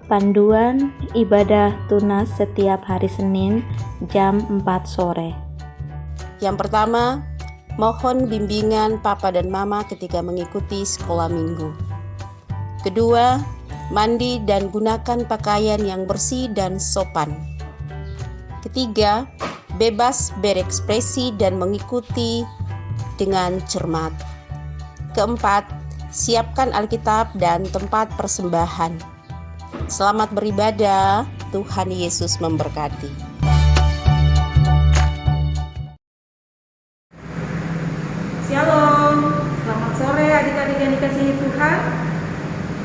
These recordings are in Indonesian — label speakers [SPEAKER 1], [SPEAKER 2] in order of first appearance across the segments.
[SPEAKER 1] Panduan ibadah tunas setiap hari Senin jam 4 sore.
[SPEAKER 2] Yang pertama, mohon bimbingan Papa dan Mama ketika mengikuti sekolah minggu. Kedua, mandi dan gunakan pakaian yang bersih dan sopan. Ketiga, bebas berekspresi dan mengikuti dengan cermat. Keempat, siapkan Alkitab dan tempat persembahan. Selamat beribadah, Tuhan Yesus memberkati.
[SPEAKER 3] Shalom, selamat sore adik-adik yang dikasihi Tuhan.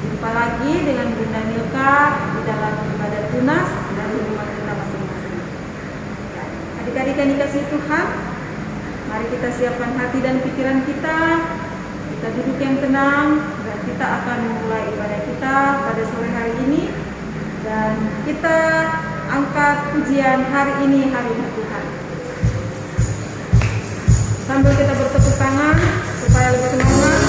[SPEAKER 3] Jumpa lagi dengan Bunda Milka di dalam ibadah tunas dari rumah kita masing-masing. Adik-adik yang dikasihi Tuhan, mari kita siapkan hati dan pikiran kita duduk yang tenang, dan kita akan memulai ibadah kita pada sore hari ini. Dan kita angkat pujian hari ini, hari Tuhan. Sambil kita bertepuk tangan supaya lebih semangat.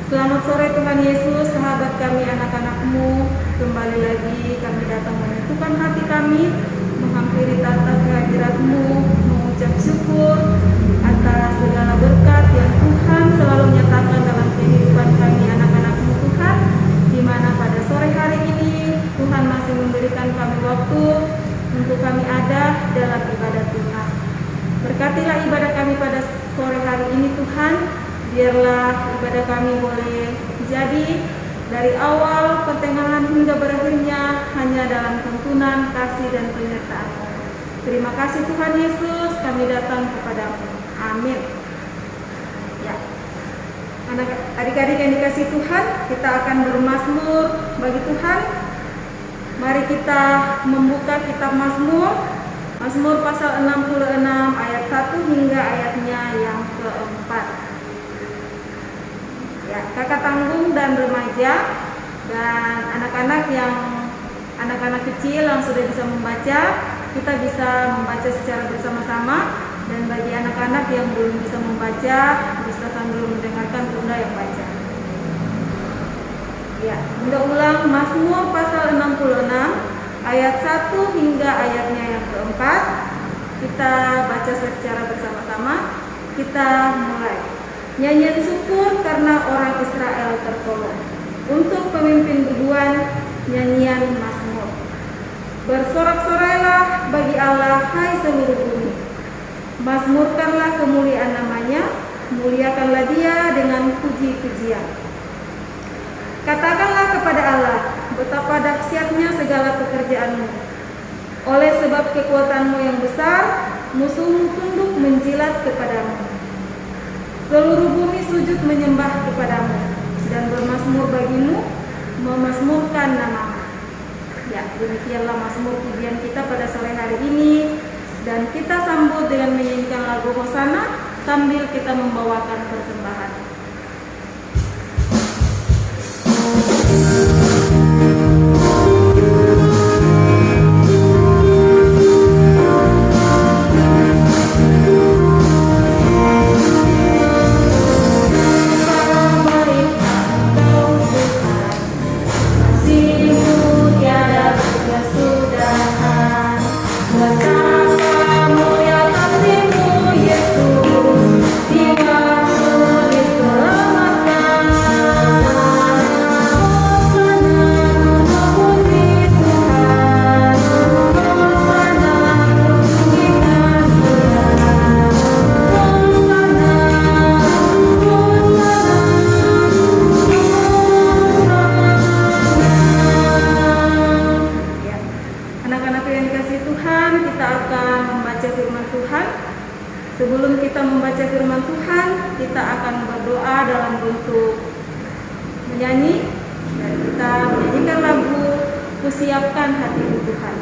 [SPEAKER 3] Selamat sore Tuhan Yesus, sahabat kami, anak-anak-Mu. Kembali lagi kami datang menyatukan hati kami, menghampiri tahta kehadirat-Mu, mengucap syukur atas segala berkat yang Tuhan selalu nyatakan dalam kehidupan kami, anak-anak-Mu Tuhan, di mana pada sore hari ini Tuhan masih memberikan kami waktu untuk kami ada dalam ibadah tunas. Berkatilah ibadah kami pada sore hari ini Tuhan. Biarlah ibadah kami boleh jadi dari awal, pertengahan hingga berakhirnya hanya dalam tuntunan, kasih dan penyertaan. Terima kasih Tuhan Yesus, kami datang kepadamu. Amin. Ya, adik-adik yang dikasihi Tuhan, kita akan bermazmur bagi Tuhan. Mari kita membuka kitab Mazmur, Mazmur pasal 66 ayat 1 hingga ayatnya yang keempat. Ya, kakak tanggung dan remaja dan anak-anak kecil yang sudah bisa membaca, kita bisa membaca secara bersama-sama, dan bagi anak-anak yang belum bisa membaca, bisa sambil mendengarkan Bunda yang baca. Ya, Bunda ulang Mazmur pasal 66 ayat 1 hingga ayatnya yang keempat. Kita baca secara bersama-sama. Kita mulai. Nyanyian syukur karena orang Israel tertolong. Untuk pemimpin biduan, nyanyian Mazmur. Bersorak-sorailah bagi Allah, hai seluruh bumi. Mazmurkanlah kemuliaan namanya, muliakanlah Dia dengan puji-pujian. Katakanlah kepada Allah, betapa dahsyatnya segala pekerjaanmu. Oleh sebab kekuatanmu yang besar, musuhmu tunduk menjilat kepadamu. Seluruh bumi sujud menyembah kepadamu dan bermazmur bagimu, memazmurkan namamu. Ya, Demikianlah Mazmur pujian kita pada sore hari ini, dan kita sambut dengan menyanyikan lagu Hosana sambil kita membawakan persembahan. Sebelum kita membaca firman Tuhan, kita akan berdoa dalam bentuk menyanyi, dan kita menyanyikan lagu Kusiapkan Hatiku Tuhan.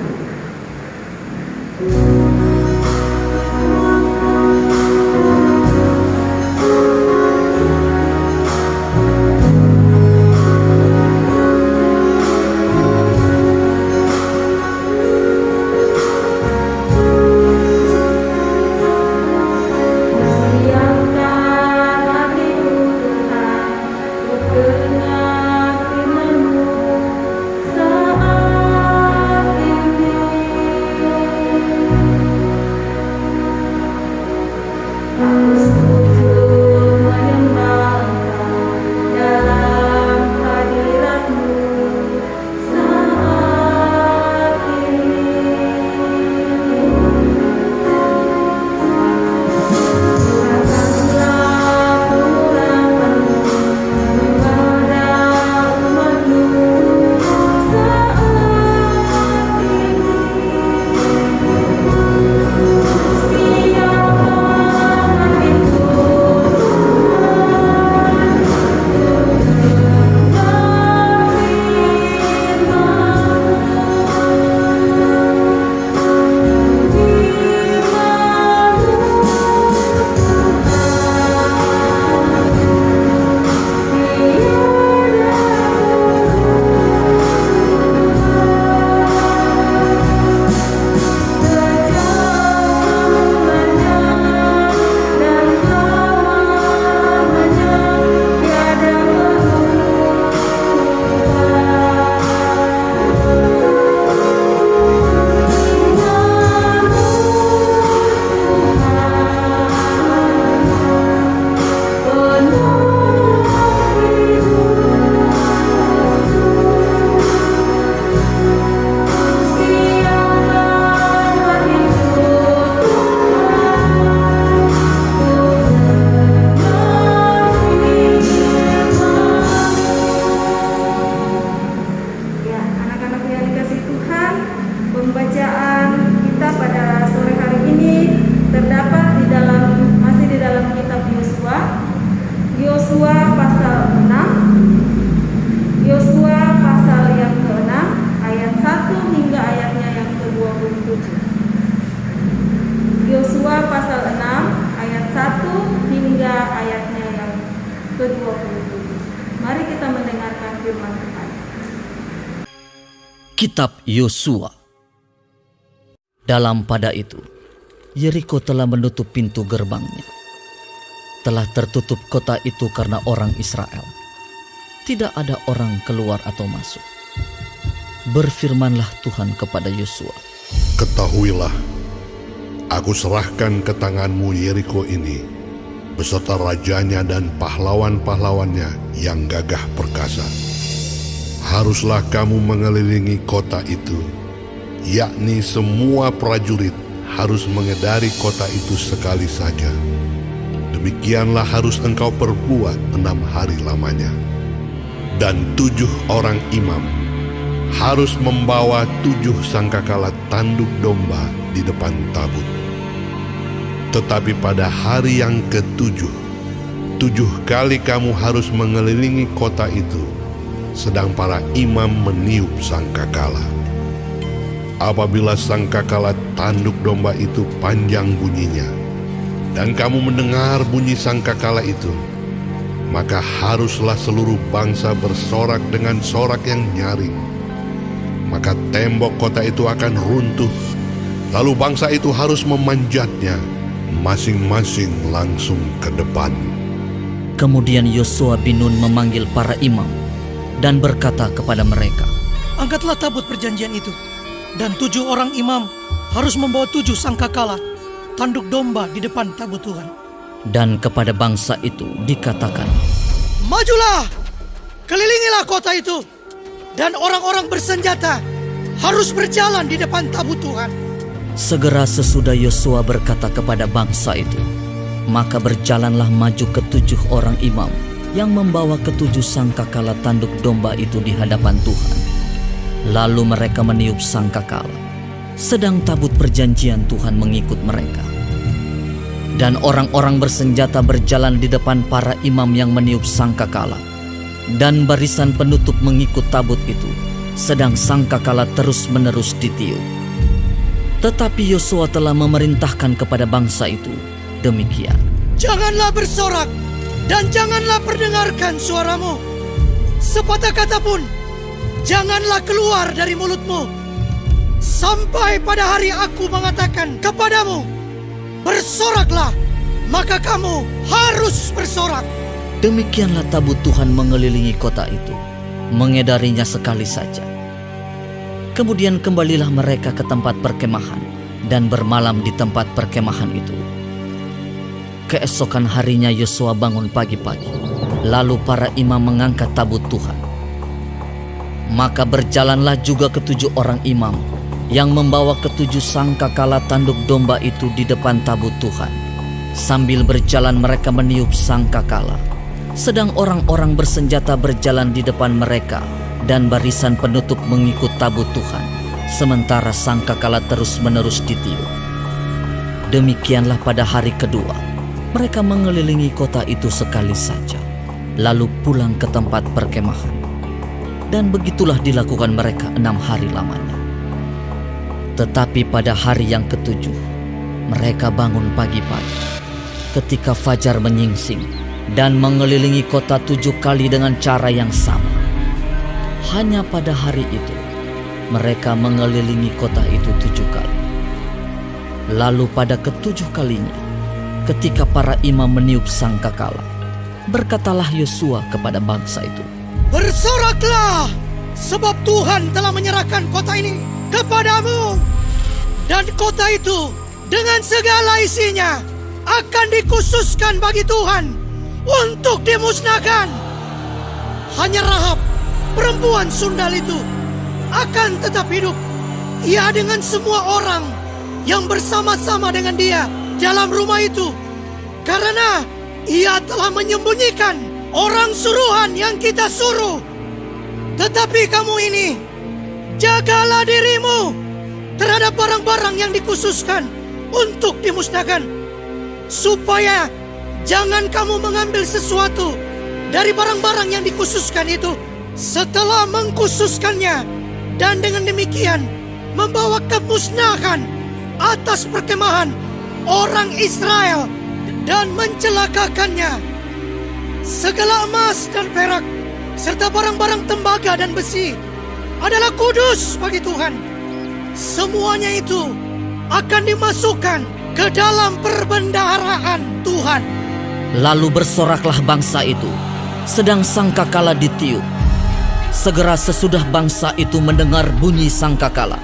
[SPEAKER 3] Yosua pasal 6 ayat 1 hingga ayatnya yang ke-27. Mari kita mendengarkan firman Tuhan.
[SPEAKER 4] Kitab Yosua. Dalam pada itu, Yeriko telah menutup pintu gerbangnya. Telah tertutup kota itu karena orang Israel. Tidak ada orang keluar atau masuk. Berfirmanlah Tuhan kepada Yosua.
[SPEAKER 5] Ketahuilah, aku serahkan ke tanganmu Yeriko ini, beserta rajanya dan pahlawan-pahlawannya yang gagah perkasa. Haruslah kamu mengelilingi kota itu, yakni semua prajurit harus mengedari kota itu sekali saja. Demikianlah harus engkau perbuat 6 hari lamanya. Dan 7 orang imam harus membawa 7 sangkakala tanduk domba di depan tabut. Tetapi pada hari yang ke-7, 7 kali kamu harus mengelilingi kota itu, sedang para imam meniup sangkakala. apabila sangkakala tanduk domba itu panjang bunyinya, dan kamu mendengar bunyi sangkakala itu, maka haruslah seluruh bangsa bersorak dengan sorak yang nyaring. Maka tembok kota itu akan runtuh, lalu bangsa itu harus memanjatnya, masing-masing langsung ke depan.
[SPEAKER 4] Kemudian Yosua bin Nun memanggil para imam dan berkata kepada mereka,
[SPEAKER 6] Angkatlah tabut perjanjian itu, dan 7 orang imam harus membawa 7 sangkakala, tanduk domba di depan tabut Tuhan.
[SPEAKER 4] Dan kepada bangsa itu dikatakan,
[SPEAKER 6] Majulah, kelilingilah kota itu, dan orang-orang bersenjata harus berjalan di depan tabut Tuhan.
[SPEAKER 4] segera sesudah Yosua berkata kepada bangsa itu, maka berjalanlah maju ke-7 orang imam yang membawa ke-7 sangkakala tanduk domba itu di hadapan Tuhan. Lalu mereka meniup sangkakala, sedang tabut perjanjian Tuhan mengikut mereka. Dan orang-orang bersenjata berjalan di depan para imam yang meniup sangkakala, dan barisan penutup mengikut tabut itu, sedang sangkakala terus-menerus ditiup. Tetapi Yosua telah memerintahkan kepada bangsa itu demikian,
[SPEAKER 6] Janganlah bersorak, dan janganlah perdengarkan suaramu. Sepatah kata pun janganlah keluar dari mulutmu, sampai pada hari aku mengatakan kepadamu, bersoraklah, maka kamu harus bersorak.
[SPEAKER 4] Demikianlah tabut Tuhan mengelilingi kota itu, mengedarinya sekali saja. Kemudian kembalilah mereka ke tempat perkemahan dan bermalam di tempat perkemahan itu. Keesokan harinya Yosua bangun pagi-pagi, lalu para imam mengangkat tabut Tuhan. Maka berjalanlah juga ke-7 orang imam yang membawa ke-7 sangkakala tanduk domba itu di depan tabut Tuhan. Sambil berjalan mereka meniup sangkakala, sedang orang-orang bersenjata berjalan di depan mereka, dan barisan penutup mengikut tabut Tuhan, sementara sangkakala terus-menerus ditiup. Demikianlah pada hari kedua, mereka mengelilingi kota itu sekali saja, lalu pulang ke tempat perkemahan. Dan begitulah dilakukan mereka 6 hari lamanya. Tetapi pada hari yang ke-7, mereka bangun pagi-pagi, ketika fajar menyingsing, dan mengelilingi kota 7 kali dengan cara yang sama. Hanya pada hari itu, mereka mengelilingi kota itu 7 kali. Lalu pada ke-7 kalinya, ketika para imam meniup sangkakala, berkatalah Yosua kepada bangsa itu,
[SPEAKER 6] Bersoraklah, sebab Tuhan telah menyerahkan kota ini kepadamu, dan kota itu dengan segala isinya akan dikhususkan bagi Tuhan untuk dimusnahkan. Hanya Rahab, perempuan sundal itu, akan tetap hidup, ia dengan semua orang yang bersama-sama dengan dia dalam rumah itu, karena ia telah menyembunyikan orang suruhan yang kita suruh. Tetapi kamu ini, jagalah dirimu terhadap barang-barang yang dikhususkan untuk dimusnahkan, supaya jangan kamu mengambil sesuatu dari barang-barang yang dikhususkan itu setelah mengkhususkannya, dan dengan demikian membawa kemusnahan atas perkemahan orang Israel dan mencelakakannya. Segala emas dan perak serta barang-barang tembaga dan besi adalah kudus bagi Tuhan. Semuanya itu akan dimasukkan ke dalam perbendaharaan Tuhan.
[SPEAKER 4] Lalu bersoraklah bangsa itu, sedang sangkakala ditiup. Segera sesudah bangsa itu mendengar bunyi sangkakala,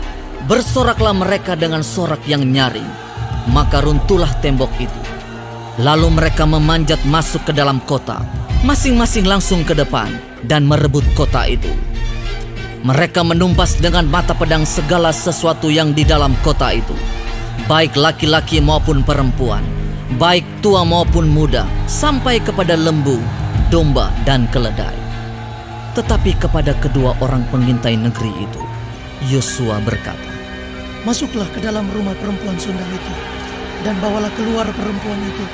[SPEAKER 4] bersoraklah mereka dengan sorak yang nyaring, maka runtuhlah tembok itu. Lalu mereka memanjat masuk ke dalam kota, masing-masing langsung ke depan dan merebut kota itu. Mereka menumpas dengan mata pedang segala sesuatu yang di dalam kota itu, baik laki-laki maupun perempuan, baik tua maupun muda, sampai kepada lembu, domba, dan keledai. Tetapi kepada kedua orang pengintai negeri itu, Yosua berkata,
[SPEAKER 6] Masuklah ke dalam rumah perempuan sundal itu, dan bawalah keluar perempuan itu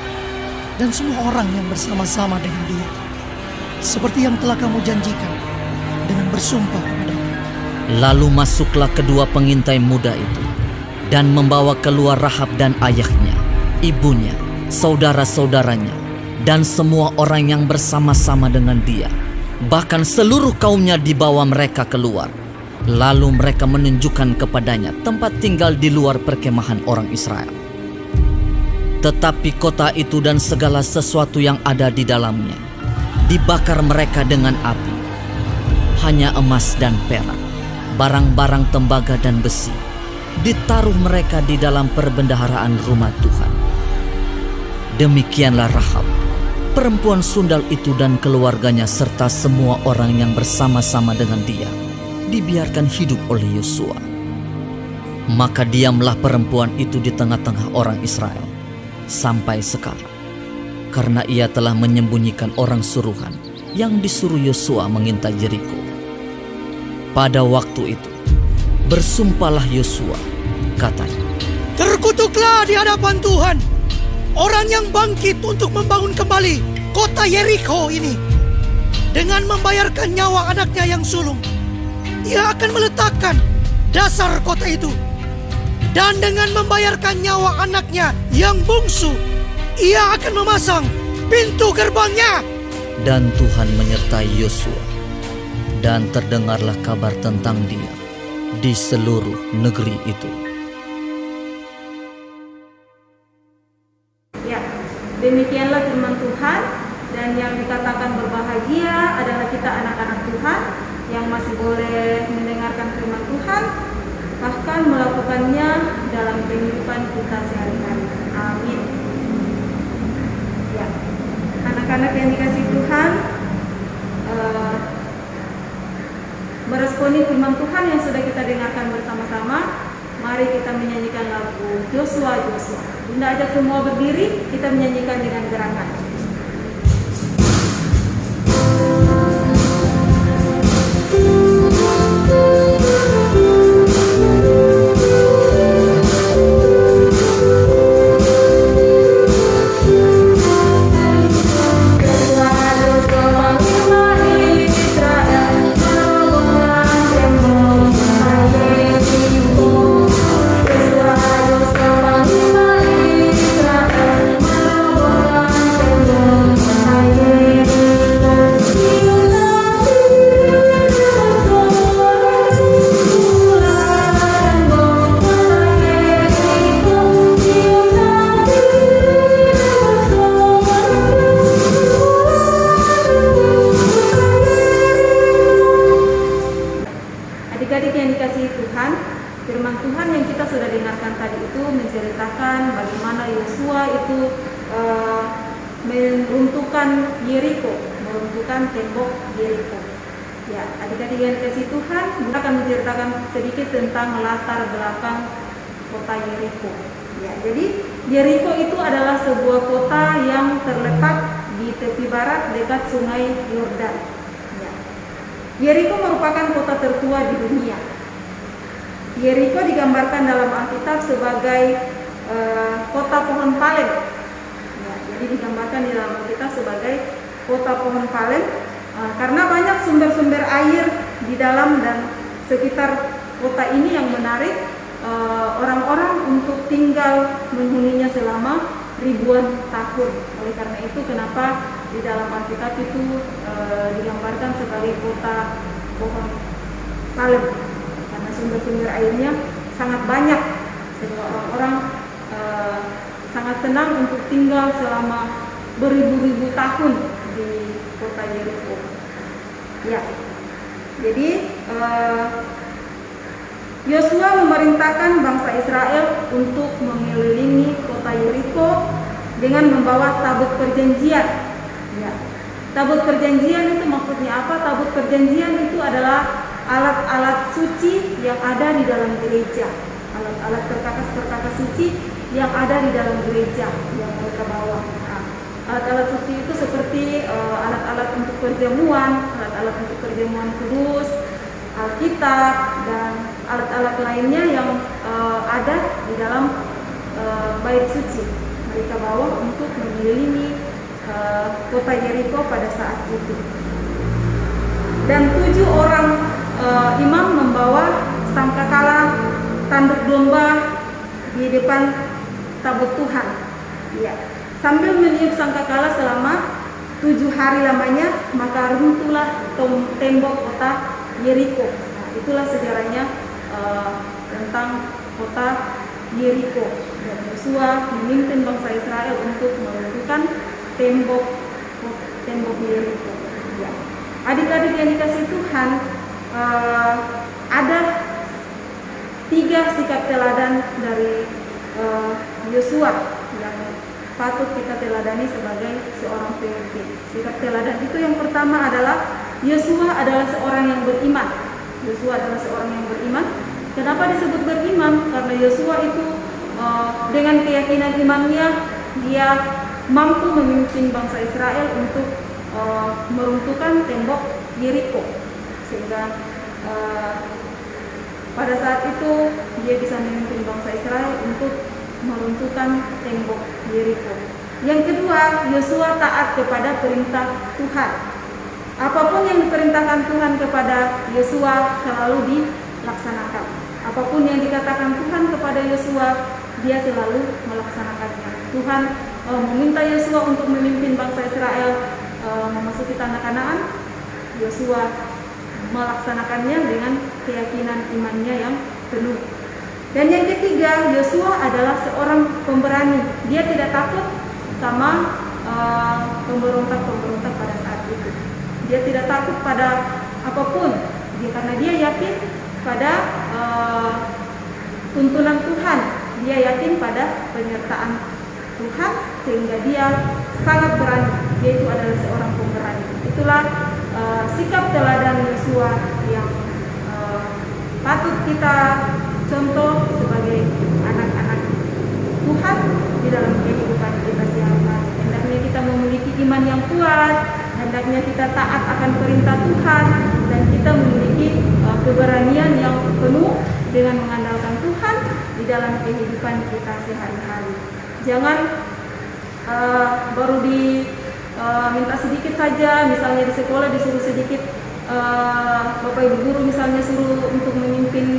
[SPEAKER 6] dan semua orang yang bersama-sama dengan dia, seperti yang telah kamu janjikan dengan bersumpah kepadanya.
[SPEAKER 4] Lalu masuklah kedua pengintai muda itu dan membawa keluar Rahab dan ayahnya, ibunya, saudara-saudaranya, dan semua orang yang bersama-sama dengan dia. Bahkan seluruh kaumnya dibawa mereka keluar. Lalu mereka menunjukkan kepadanya tempat tinggal di luar perkemahan orang Israel. Tetapi kota itu dan segala sesuatu yang ada di dalamnya dibakar mereka dengan api. Hanya emas dan perak, barang-barang tembaga dan besi ditaruh mereka di dalam perbendaharaan rumah Tuhan. Demikianlah Rahab, perempuan sundal itu dan keluarganya serta semua orang yang bersama-sama dengan dia dibiarkan hidup oleh Yosua. Maka diamlah perempuan itu di tengah-tengah orang Israel sampai sekarang, karena ia telah menyembunyikan orang suruhan yang disuruh Yosua mengintai Yeriko. Pada waktu itu bersumpahlah Yosua, katanya,
[SPEAKER 6] Terkutuklah di hadapan Tuhan orang yang bangkit untuk membangun kembali kota Yeriko ini dengan membayarkan nyawa anaknya yang sulung. Ia akan meletakkan dasar kota itu, dan dengan membayarkan nyawa anaknya yang bungsu, ia akan memasang pintu gerbangnya.
[SPEAKER 4] Dan Tuhan menyertai Yosua, dan terdengarlah kabar tentang dia di seluruh negeri itu.
[SPEAKER 3] Ya, demikianlah firman Tuhan, dan yang dikatakan berbahagia adalah kita anak-anak Tuhan yang masih boleh mendengarkan firman Tuhan, bahkan melakukannya dalam kehidupan kita sehari-hari. Amin. Ya, anak-anak yang dikasihi Tuhan, meresponi firman Tuhan yang sudah kita dengarkan bersama-sama, mari kita menyanyikan lagu Joshua Joshua. Bunda ajak semua berdiri, kita menyanyikan dengan gerakan. Adik-adik yang dikasihi Tuhan, firman Tuhan yang kita sudah dengarkan tadi itu menceritakan bagaimana Yosua itu meruntuhkan Yeriko, meruntuhkan tembok Yeriko. Ya, adik-adik yang dikasihi Tuhan, kita akan menceritakan sedikit tentang latar belakang kota Yeriko. Ya, jadi Yeriko itu adalah sebuah kota yang terletak di tepi barat dekat Sungai Yordan. Yeriko merupakan kota tertua di dunia. Yeriko digambarkan dalam Alkitab sebagai kota pohon palen. Ya, jadi digambarkan di dalam Alkitab sebagai kota pohon palen karena banyak sumber-sumber air di dalam dan sekitar kota ini yang menarik orang-orang untuk tinggal menghuninya selama ribuan tahun. Oleh karena itu kenapa di dalam Alkitab itu digambarkan sebagai kota pohon palen, karena sumber-sumber airnya sangat banyak sehingga orang-orang sangat senang untuk tinggal selama beribu-ribu tahun di kota Yeriko. Ya, jadi Yosua memerintahkan bangsa Israel untuk mengelilingi kota Yeriko dengan membawa tabut perjanjian. Ya. Tabut perjanjian itu maksudnya apa? Tabut perjanjian itu adalah alat-alat suci yang ada di dalam gereja. Alat-alat perkakas-perkakas suci yang ada di dalam gereja yang mereka bawa. Nah, alat-alat suci itu seperti alat-alat untuk perjamuan, alat-alat untuk perjamuan kudus, Alkitab, dan alat-alat lainnya yang ada di dalam bait suci. Mereka bawa untuk mengelilingi kota Yeriko pada saat itu. Dan 7 orang imam membawa sangkakala tanduk domba di depan tabut Tuhan. Ya. Sambil meniup sangkakala selama 7 hari lamanya, maka runtuhlah tembok kota Yeriko. Nah, itulah sejarahnya tentang kota Yeriko. Dan Yosua memimpin bangsa Israel untuk meruntuhkan tembok Yeriko. Ya. Adik-adik yang dikasih Tuhan, ada 3 sikap teladan dari Yosua yang patut kita teladani sebagai seorang pemimpin. Sikap teladan itu yang pertama adalah Yosua adalah seorang yang beriman. Yosua adalah seorang yang beriman. Kenapa disebut beriman? Karena Yosua itu dengan keyakinan imannya dia mampu memimpin bangsa Israel untuk meruntuhkan tembok Yeriko, sehingga pada saat itu dia bisa memimpin bangsa Israel untuk meruntuhkan tembok Yeriko. Yang kedua, Yosua taat kepada perintah Tuhan. Apapun yang diperintahkan Tuhan kepada Yosua selalu dilaksanakan. Apapun yang dikatakan Tuhan kepada Yosua, dia selalu melaksanakannya. Tuhan meminta Yosua untuk memimpin bangsa Israel memasuki tanah Kanaan. Yosua melaksanakannya dengan keyakinan imannya yang penuh. Dan yang ketiga, Yosua adalah seorang pemberani. Dia tidak takut sama pemberontak-pemberontak pada saat itu. Dia tidak takut pada apapun, karena dia yakin pada tuntunan Tuhan. Dia yakin pada penyertaan Tuhan, sehingga dia sangat berani. Dia itu adalah seorang pemberani. Itulah sikap teladan Yosua yang patut kita contoh sebagai anak-anak Tuhan di dalam kehidupan kita sehari-hari. Hendaknya kita memiliki iman yang kuat, hendaknya kita taat akan perintah Tuhan, dan kita memiliki keberanian yang penuh dengan mengandalkan Tuhan di dalam kehidupan kita sehari-hari. Jangan baru minta sedikit saja, misalnya di sekolah disuruh sedikit, Bapak Ibu guru misalnya suruh untuk memimpin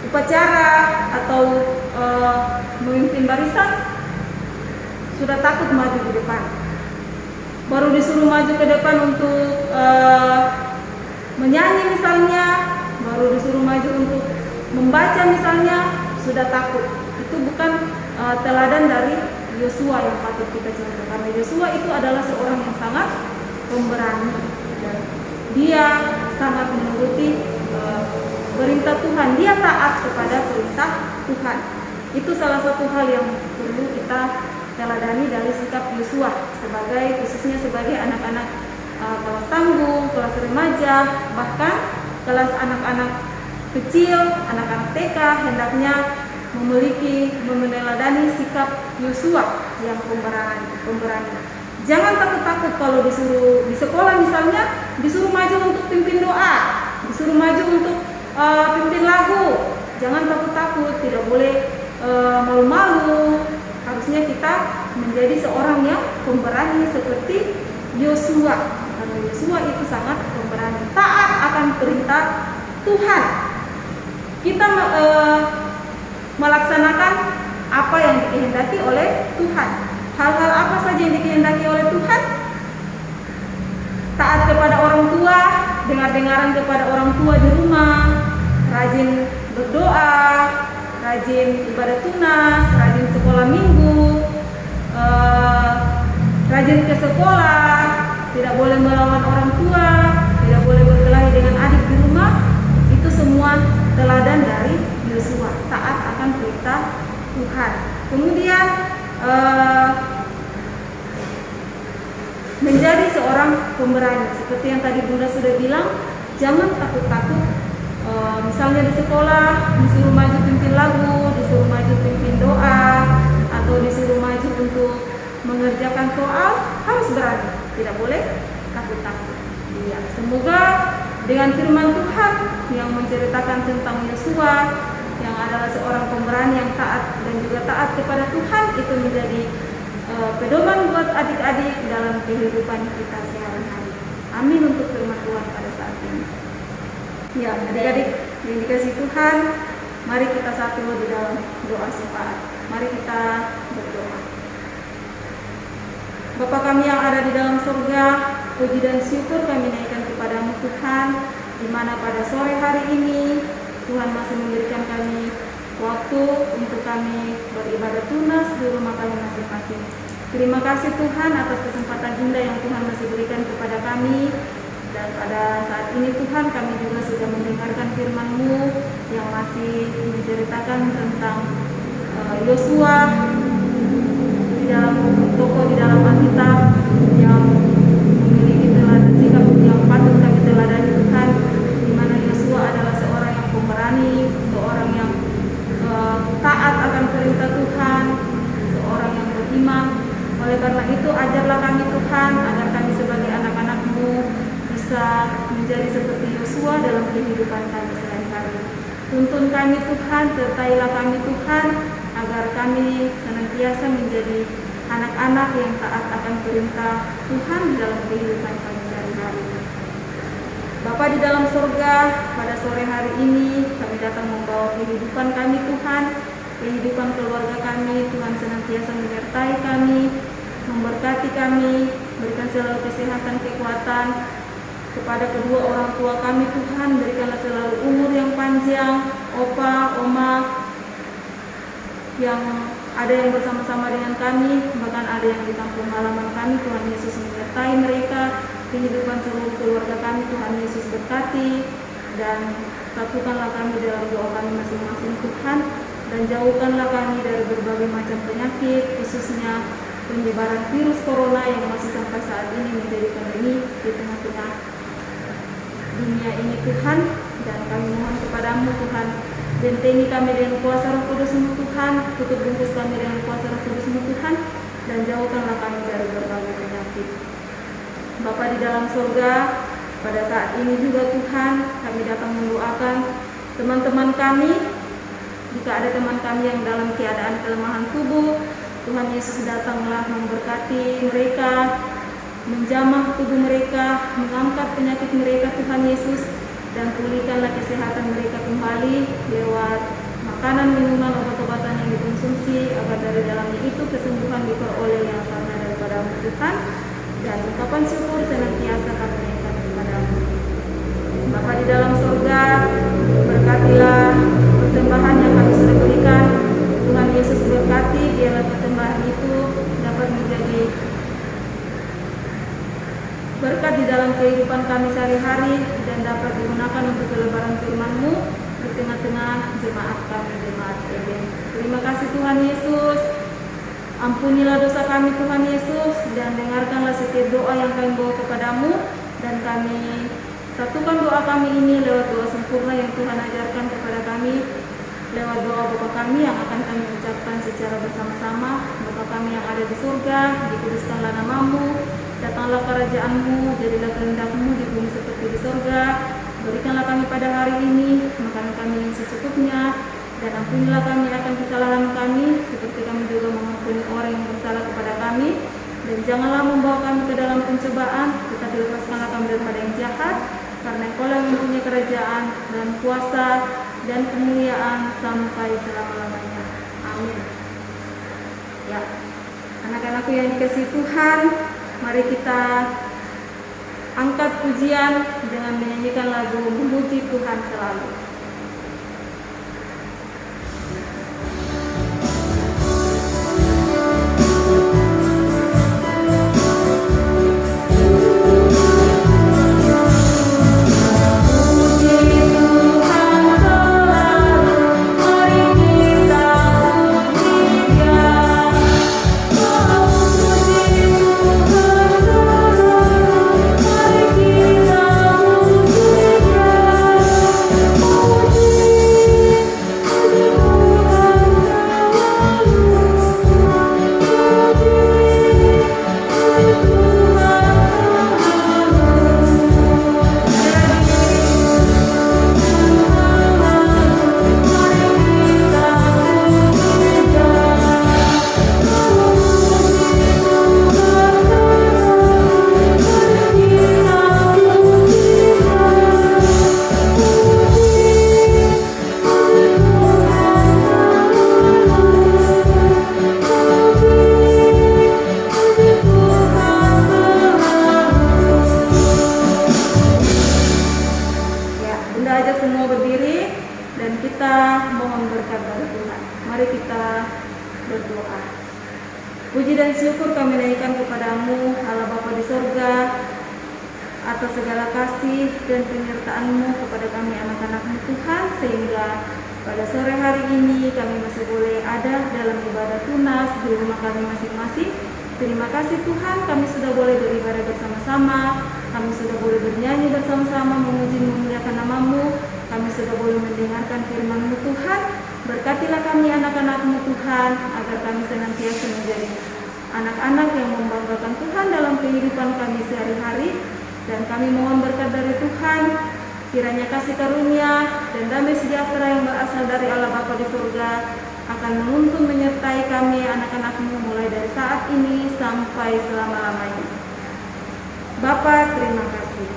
[SPEAKER 3] upacara atau memimpin barisan, sudah takut maju di depan. Baru disuruh maju ke depan untuk menyanyi misalnya, baru disuruh maju untuk membaca misalnya, sudah takut. Itu bukan teladan dari Yosua yang patut kita contoh, karena Yosua itu adalah seorang yang sangat pemberani dan dia sangat menuruti perintah Tuhan. Dia taat kepada perintah Tuhan. Itu salah satu hal yang perlu kita teladani dari sikap Yosua khususnya sebagai anak-anak kelas tanggung, kelas remaja, bahkan kelas anak-anak kecil, anak-anak TK, hendaknya meneladani sikap Yosua yang pemberani. Jangan takut-takut kalau disuruh di sekolah misalnya disuruh maju untuk pimpin doa, disuruh maju untuk pimpin lagu. Jangan takut-takut, tidak boleh malu-malu. Harusnya kita menjadi seorang yang pemberani seperti Yosua. Karena Yosua itu sangat pemberani, taat akan perintah Tuhan. Kita melaksanakan apa yang dikehendaki oleh Tuhan. Hal-hal apa saja yang dikehendaki oleh Tuhan? Taat kepada orang tua, dengar-dengaran kepada orang tua di rumah, rajin berdoa, rajin ibadah tunas, rajin sekolah minggu, rajin ke sekolah, tidak boleh melawan orang tua, tidak boleh berkelahi dengan adik di rumah. Itu semua teladan dari Yosua, taat akan perintah Tuhan. Kemudian menjadi seorang pemberani, seperti yang tadi Bunda sudah bilang, jangan takut-takut. Misalnya di sekolah disuruh maju pimpin lagu, disuruh maju pimpin doa, atau disuruh maju untuk mengerjakan soal, harus berani, tidak boleh takut-takut. Ya, semoga dengan firman Tuhan yang menceritakan tentang Yosua yang adalah seorang pemberani yang taat dan juga taat kepada Tuhan, itu menjadi pedoman buat adik-adik dalam kehidupan kita sehari-hari. Amin untuk firman Tuhan pada saat ini. Ya, adik-adik yang dikasih Tuhan, mari kita satu di dalam doa syafaat. Mari kita berdoa. Bapa kami yang ada di dalam surga, puji dan syukur kami naikkan kepadamu Tuhan, di mana pada sore hari ini Tuhan masih memberikan kami waktu untuk kami beribadah tunas di rumah kami masing-masing. Terima kasih Tuhan atas kesempatan indah yang Tuhan masih berikan kepada kami. Dan pada saat ini Tuhan, kami juga sudah mendengarkan firman-Mu yang masih menceritakan tentang Yosua di dalam tokoh di dalam Alkitab yang memiliki teladan sikap yang patut kami teladani Tuhan, di mana Yosua adalah seorang yang pemberani, seorang yang taat akan perintah Tuhan, seorang yang beriman. Oleh karena itu, ajarlah kami Tuhan agar kami sebagai anak-anak-Mu bisa menjadi seperti Yosua dalam kehidupan kami sehari-hari. Tuntun kami Tuhan, sertailah kami Tuhan, agar kami senantiasa menjadi anak-anak yang taat akan perintah Tuhan di dalam kehidupan kami sehari-hari. Bapa di dalam surga, pada sore hari ini kami datang membawa kehidupan kami Tuhan, kehidupan keluarga kami. Tuhan senantiasa menyertai kami, memberkati kami, berikan selalu kesehatan, kekuatan kepada kedua orang tua kami Tuhan. Berikanlah selalu umur yang panjang, opa, oma, yang ada yang bersama-sama dengan kami, bahkan ada yang di kampung halaman kami. Tuhan Yesus menyertai mereka, kehidupan seluruh keluarga kami. Tuhan Yesus berkati dan satukanlah kami dalam doa kami masing-masing Tuhan, dan jauhkanlah kami dari berbagai macam penyakit, khususnya penyebaran virus corona yang masih sampai saat ini menjadi pandemi di tengah-tengah dunia ini Tuhan. Dan kami mohon kepadamu Tuhan, bentengi kami dengan kuasa Roh Kudus-Mu Tuhan, tutup bungkus kami dengan kuasa Roh Kudus-Mu Tuhan, dan jauhkanlah kami dari berbagai penyakit. Bapa di dalam surga, pada saat ini juga Tuhan, kami datang mendoakan teman-teman kami. Jika ada teman kami yang dalam keadaan kelemahan tubuh, Tuhan Yesus datanglah memberkati mereka, menjamah tubuh mereka, mengangkat penyakit mereka Tuhan Yesus, dan pulihkanlah kesehatan mereka kembali lewat makanan, minuman, obat-obatan yang dikonsumsi, agar dari dalamnya itu kesembuhan diperoleh yang sama daripada Tuhan, dan ungkapan syukur senantiasa kami naikkan kepadamu. Bapa di dalam surga, berkatilah persembahan yang kami sudah berikan. Tuhan Yesus berkati, biarlah persembahan itu dapat menjadi berkat di dalam kehidupan kami sehari-hari, dan dapat digunakan untuk pelebaran firman-Mu di tengah-tengah jemaat kami, jemaat Eden. Terima kasih Tuhan Yesus. Ampunilah dosa kami Tuhan Yesus, dan dengarkanlah setiap doa yang kami bawa kepadamu, dan kami satukan doa kami ini lewat doa sempurna yang Tuhan ajarkan kepada kami, lewat doa Bapa kami yang akan kami ucapkan secara bersama-sama. Bapa kami yang ada di surga, dikuduskanlah nama-Mu, datanglah kerajaan-Mu, jadilah kehendak-Mu di bumi seperti di surga. Berikanlah kami pada hari ini makanan kami yang secukupnya, dan ampunilah kami akan kesalahan kami, seperti kami juga mengampuni orang yang bersalah kepada kami. Dan janganlah membawa kami ke dalam pencobaan, tetapi lepaskanlah kami daripada yang jahat, karena Engkau yang mempunyai kerajaan dan kuasa dan kemuliaan sampai selama-lamanya. Amin. Ya, anak-anakku yang dikasihi Tuhan, mari kita angkat pujian dengan menyanyikan lagu Memuji Tuhan Selalu.
[SPEAKER 7] Oh
[SPEAKER 3] mohon berkat dari Tuhan. Mari kita berdoa. Puji dan syukur kami naikkan kepadamu, Allah Bapa di sorga, atas segala kasih dan penyertaan-Mu kepada kami anak-anak-Mu Tuhan, sehingga pada sore hari ini kami masih boleh ada dalam ibadah tunas di rumah kami masing-masing. Terima kasih Tuhan, kami sudah boleh beribadah bersama-sama, kami sudah boleh bernyanyi bersama-sama, memuji memuliakan nama-Mu, kami sudah boleh mendengarkan firman-Mu Tuhan. Berkatilah kami anak-anak-Mu Tuhan, agar kami senantiasa menjadi anak-anak yang membanggakan Tuhan dalam kehidupan kami sehari-hari. Dan kami mohon berkat dari Tuhan, kiranya kasih karunia dan damai sejahtera yang berasal dari Allah Bapa di surga akan menuntun menyertai kami anak-anak-Mu mulai dari saat ini sampai selama-lamanya. Bapa, terima kasih.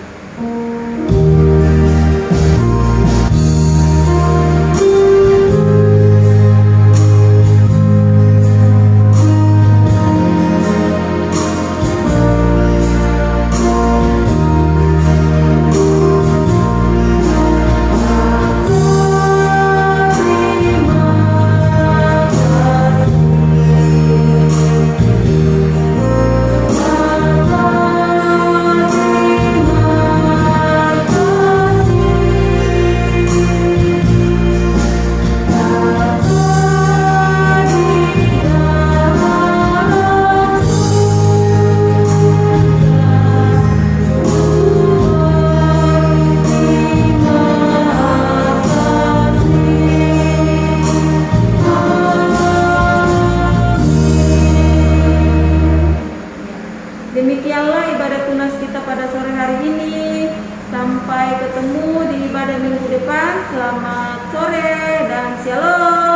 [SPEAKER 3] Demikianlah ibadah tunas kita pada sore hari ini. Sampai ketemu di ibadah minggu depan. Selamat sore dan shalom.